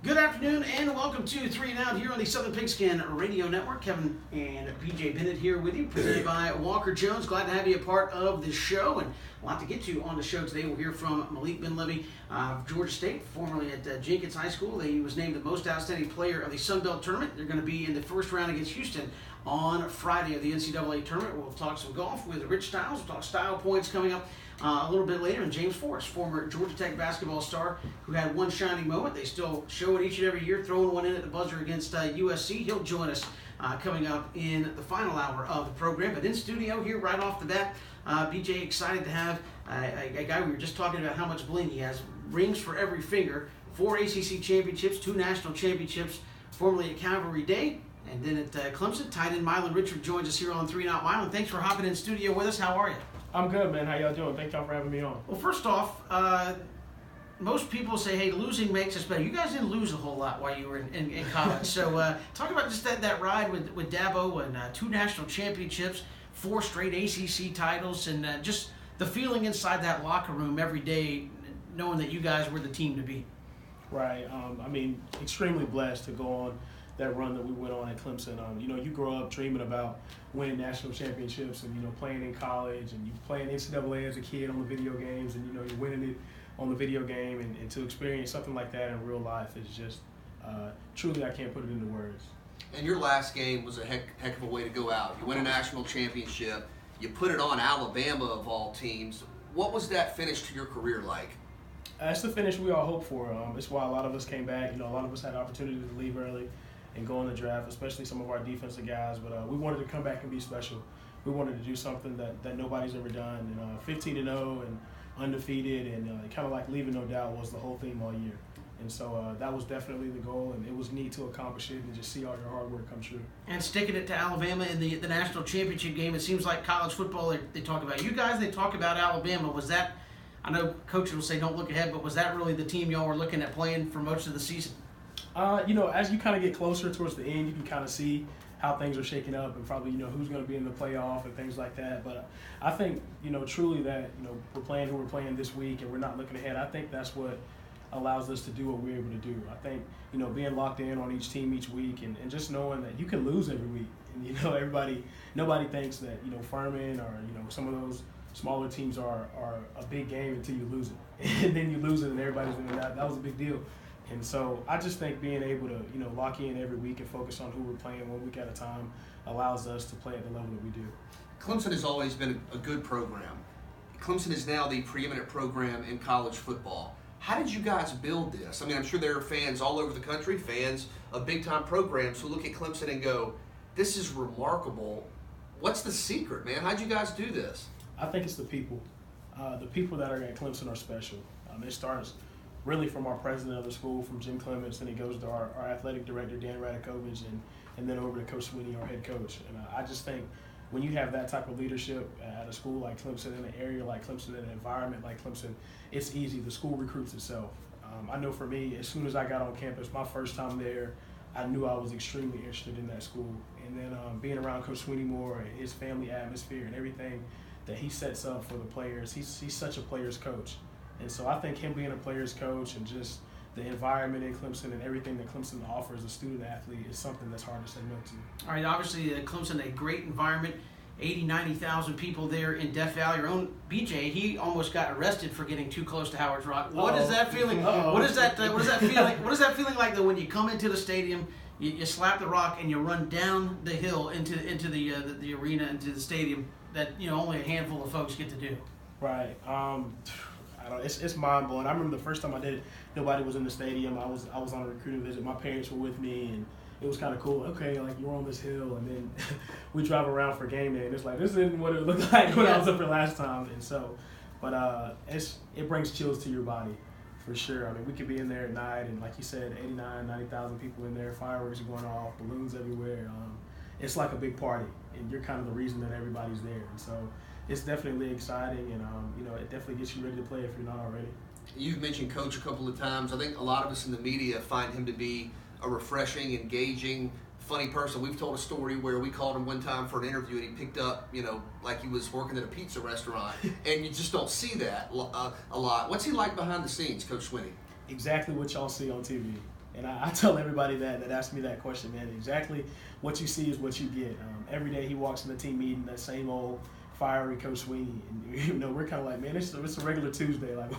Good afternoon and welcome to 3 and Out here on the Southern Pigskin Radio Network. Kevin and BJ Bennett here with you, presented by Walker Jones. Glad to have you a part of the show, and a lot to get to on the show today. We'll hear from Malik Ben-Levy of Georgia State, formerly at Jenkins High School. He was named the most outstanding player of the Sun Belt Tournament. They're going to be in the first round against Houston on Friday of the NCAA Tournament. We'll talk some golf with Rich Stiles. We'll talk style points coming up a little bit later. And James Forrest, former Georgia Tech basketball star who had one shining moment. They still show it each and every year, throwing one in at the buzzer against USC. He'll join us coming up in the final hour of the program. But in studio here right off the bat, BJ, excited to have a guy we were just talking about how much bling he has. Rings for every finger, 4 ACC championships, 2 national championships, formerly at Calvary Day, and then at Clemson. Tight end Milan Richard joins us here on 3 and Out. Milan, thanks for hopping in studio with us. How are you? I'm good, man. How y'all doing? Thank y'all for having me on. Well, first off, most people say, hey, losing makes us better. You guys didn't lose a whole lot while you were in college. So talk about just that ride with Dabo and 2 national championships, 4 straight ACC titles, and just the feeling inside that locker room every day knowing that you guys were the team to beat. Right. Extremely blessed to go on that run that we went on at Clemson. You grow up dreaming about winning national championships and, playing in college, and you playing NCAA as a kid on the video games, and, you're winning it on the video game, and to experience something like that in real life is just truly, I can't put it into words. And your last game was a heck of a way to go out. You win a national championship. You put it on Alabama of all teams. What was that finish to your career like? That's the finish we all hope for. It's why a lot of us came back. A lot of us had the opportunity to leave early and go in the draft, especially some of our defensive guys. But we wanted to come back and be special. We wanted to do something that nobody's ever done. And 15-0 and undefeated, and kind of like leaving no doubt was the whole theme all year. And so that was definitely the goal, and it was neat to accomplish it and just see all your hard work come true. And sticking it to Alabama in the national championship game, it seems like college football, they talk about you guys, they talk about Alabama. Was that, I know coaches will say don't look ahead, but was that really the team y'all were looking at playing for most of the season? As you kind of get closer towards the end, you can kind of see how things are shaking up and probably, who's going to be in the playoff and things like that. But I think, truly that, we're playing who we're playing this week and we're not looking ahead. I think that's what allows us to do what we're able to do. I think, being locked in on each team each week and just knowing that you can lose every week. And, nobody thinks that, Furman or, some of those smaller teams are a big game until you lose it. And then you lose it and everybody's thinking that was a big deal. And so I just think being able to, lock in every week and focus on who we're playing 1 week at a time allows us to play at the level that we do. Clemson has always been a good program. Clemson is now the preeminent program in college football. How did you guys build this? I'm sure there are fans all over the country, fans of big-time programs who look at Clemson and go, this is remarkable. What's the secret, man? How'd you guys do this? I think it's the people. The people that are at Clemson are special. It starts really from our president of the school, from Jim Clements, and it goes to our athletic director, Dan Radakovich, and then over to Coach Sweeney, our head coach. And I just think when you have that type of leadership at a school like Clemson, in an area like Clemson, in an environment like Clemson, it's easy. The school recruits itself. I know for me, as soon as I got on campus, my first time there, I knew I was extremely interested in that school. And then being around Coach Sweeney more and his family atmosphere and everything that he sets up for the players, he's such a player's coach. And so I think him being a player's coach and just the environment in Clemson and everything that Clemson offers a student athlete is something that's hard to say no to. All right, obviously Clemson, a great environment, 80, 90,000 people there in Death Valley. Your own BJ, he almost got arrested for getting too close to Howard's Rock. What is that feeling? What is that feeling? What is that feeling like though when you come into the stadium, you slap the rock and you run down the hill into the arena, into the stadium that only a handful of folks get to do? Right. It's mind blowing. I remember the first time I did it, nobody was in the stadium. I was on a recruiting visit. My parents were with me, and it was kind of cool. Okay, like you're on this hill, and then we drive around for game day, and it's like this isn't what it looked like when I was up here last time. And so, but it brings chills to your body, for sure. We could be in there at night, and like you said, 89, 90,000 people in there, fireworks are going off, balloons everywhere. It's like a big party, and you're kind of the reason that everybody's there. And so it's definitely exciting, and it definitely gets you ready to play if you're not already. You've mentioned Coach a couple of times. I think a lot of us in the media find him to be a refreshing, engaging, funny person. We've told a story where we called him one time for an interview and he picked up, like he was working at a pizza restaurant, and you just don't see that a lot. What's he like behind the scenes, Coach Sweeney? Exactly what y'all see on TV. And I tell everybody that asks me that question, man, exactly what you see is what you get. Every day he walks in the team meeting, that same old fiery Coach Sweeney. And, we're kind of like, man, it's a regular Tuesday. Like,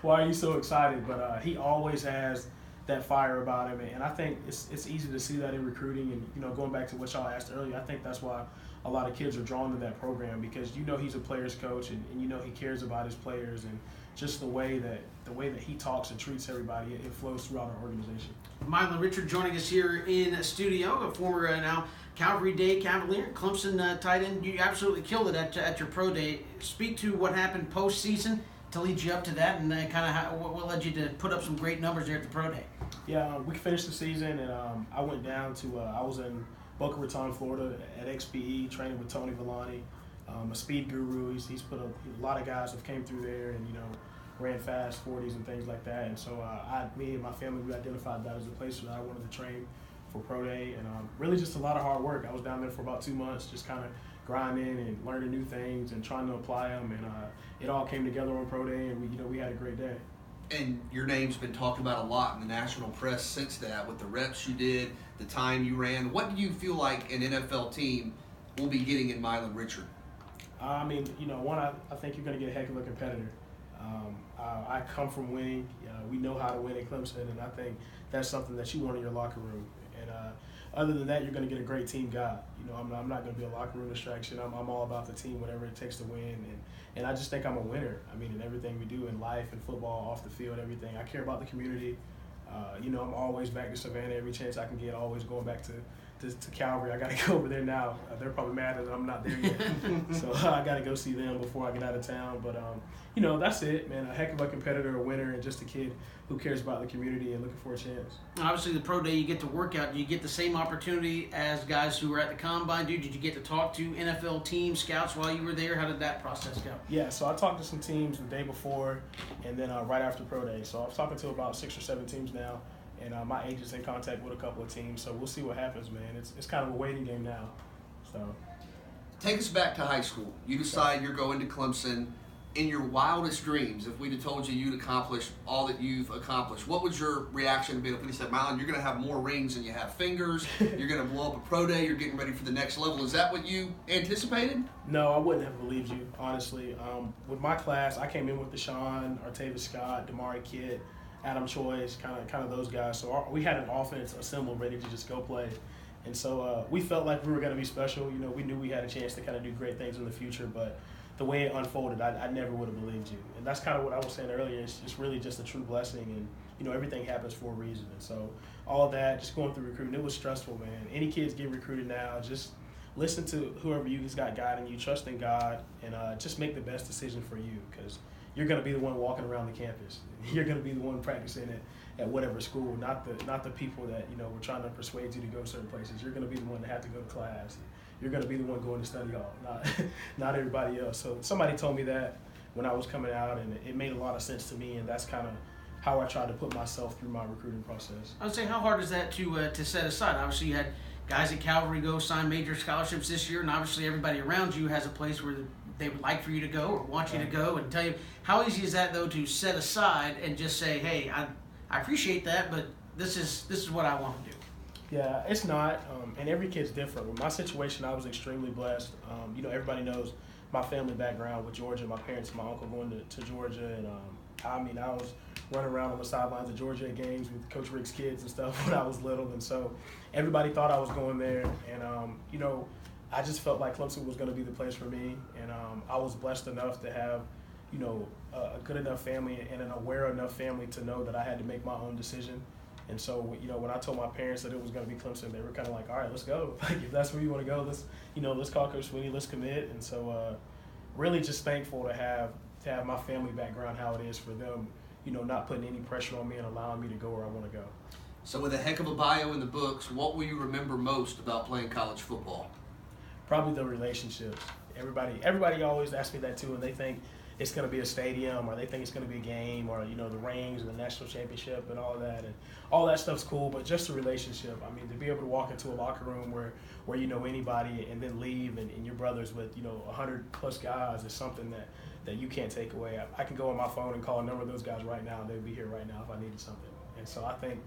why are you so excited? But he always has that fire about him. And I think it's easy to see that in recruiting. And, going back to what y'all asked earlier, I think that's why a lot of kids are drawn to that program, because he's a player's coach, and he cares about his players, and just the way that he talks and treats everybody, it flows throughout our organization. Milan Richard joining us here in studio, a former now Calvary Day Cavalier, Clemson tight end. You absolutely killed it at your pro day. Speak to what happened postseason to lead you up to that, and kind of what led you to put up some great numbers there at the pro day. Yeah, we finished the season, and I went down to I was in Boca Raton, Florida, at XPE, training with Tony Villani, a speed guru. He's put a lot of guys have came through there, and ran fast 40s and things like that. And so me and my family, we identified that as a place that I wanted to train for pro day, and really just a lot of hard work. I was down there for about 2 months, just kind of grinding and learning new things and trying to apply them, and it all came together on pro day, and we had a great day. And your name's been talked about a lot in the national press since that, with the reps you did, the time you ran. What do you feel like an NFL team will be getting in Milan Richard? I think you're going to get a heck of a competitor. I come from winning. We know how to win at Clemson, and I think that's something that you want in your locker room. And other than that, you're going to get a great team guy. I'm not going to be a locker room distraction. I'm all about the team, whatever it takes to win. And I just think I'm a winner. In everything we do in life and football, off the field, everything. I care about the community. I'm always back to Savannah every chance I can get, always going back to Calvary. I got to go over there now. They're probably mad that I'm not there yet. So I got to go see them before I get out of town. But, that's it, man. A heck of a competitor, a winner, and just a kid who cares about the community and looking for a chance. Obviously, the pro day, you get to work out. Do you get the same opportunity as guys who were at the combine? Did you get to talk to NFL team scouts while you were there? How did that process go? Yeah, so I talked to some teams the day before and then right after pro day. So I was talking to about 6 or 7 teams now. And my agent's in contact with a couple of teams, so we'll see what happens, man. It's kind of a waiting game now. So, take us back to high school. You decide you're going to Clemson. In your wildest dreams, if we'd have told you you'd accomplish all that you've accomplished, what would your reaction have been if we said, Milan, you're going to have more rings than you have fingers, you're going to blow up a pro day, you're getting ready for the next level? Is that what you anticipated? No, I wouldn't have believed you, honestly. With my class, I came in with Deshaun, Artavis Scott, Damari Kidd, Adam Choice, kind of those guys. So we had an offense assembled, ready to just go play. And so we felt like we were going to be special. We knew we had a chance to kind of do great things in the future, but the way it unfolded, I never would have believed you. And that's kind of what I was saying earlier. It's really just a true blessing, and everything happens for a reason. And so all of that, just going through recruiting, it was stressful, man. Any kids get recruited now, just listen to whoever you's got guiding you, trust in God, and just make the best decision for you, because you're going to be the one walking around the campus. You're going to be the one practicing at whatever school, not the people that were trying to persuade you to go certain places. You're going to be the one that have to go to class. You're going to be the one going to study hall, not everybody else. So somebody told me that when I was coming out, and it made a lot of sense to me, and that's kind of how I tried to put myself through my recruiting process. I would say, how hard is that to set aside? Obviously, you had guys at Calvary go sign major scholarships this year, and obviously everybody around you has a place where they would like for you to go or want you to go, and tell you. How easy is that, though, to set aside and just say, hey, I appreciate that, but this is what I want to do? Yeah, it's not, and every kid's different. With my situation, I was extremely blessed. Everybody knows my family background with Georgia. My parents and my uncle going to Georgia, and I was running around on the sidelines of Georgia at games with Coach Rick's kids and stuff when I was little, and so everybody thought I was going there, and I just felt like Clemson was going to be the place for me, and I was blessed enough to have a good enough family and an aware enough family to know that I had to make my own decision. And so, when I told my parents that it was going to be Clemson, they were kind of like, all right, let's go. Like, if that's where you want to go, let's call Coach Sweeney, let's commit. And so, really just thankful to have my family background, how it is for them, not putting any pressure on me and allowing me to go where I want to go. So with a heck of a bio in the books, what will you remember most about playing college football? Probably the relationships. Everybody always asks me that too, and they think it's going to be a stadium, or they think it's going to be a game, or the rings and the national championship and all of that, and all that stuff's cool. But just the relationship. To be able to walk into a locker room where you know anybody and then leave and your brothers with 100+ guys is something that you can't take away. I can go on my phone and call a number of those guys right now, and they'd be here right now if I needed something. And so I think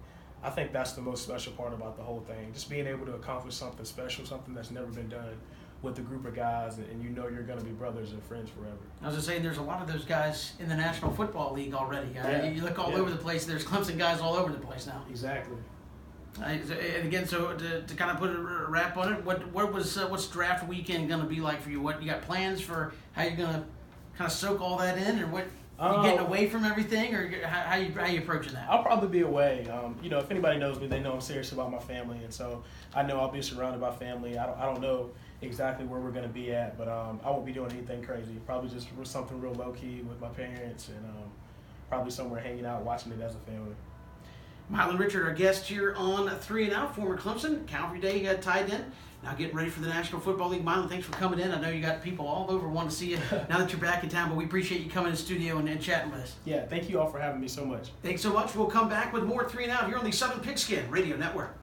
I think that's the most special part about the whole thing. Just being able to accomplish something special, something that's never been done with a group of guys, and you know you're going to be brothers and friends forever. I was just saying, there's a lot of those guys in the National Football League already. You look all over the place. There's Clemson guys all over the place now. Exactly. And again, so to kind of put a wrap on it, what's draft weekend going to be like for you? What you got plans for? How you going to kind of soak all that in, or what? You getting away from everything, or how you approaching that? I'll probably be away. If anybody knows me, they know I'm serious about my family, and so I know I'll be surrounded by family. I don't know exactly where we're going to be at, but I won't be doing anything crazy. Probably just something real low key with my parents, and probably somewhere hanging out, watching it as a family. Milan Richard, our guest here on 3 and Out, former Clemson, Calvary Day tied in. Now getting ready for the National Football League. Milan, thanks for coming in. I know you got people all over wanting to see you now that you're back in town, but we appreciate you coming in the studio and chatting with us. Yeah, thank you all for having me so much. Thanks so much. We'll come back with more 3 and Out here on the Southern Pigskin Radio Network.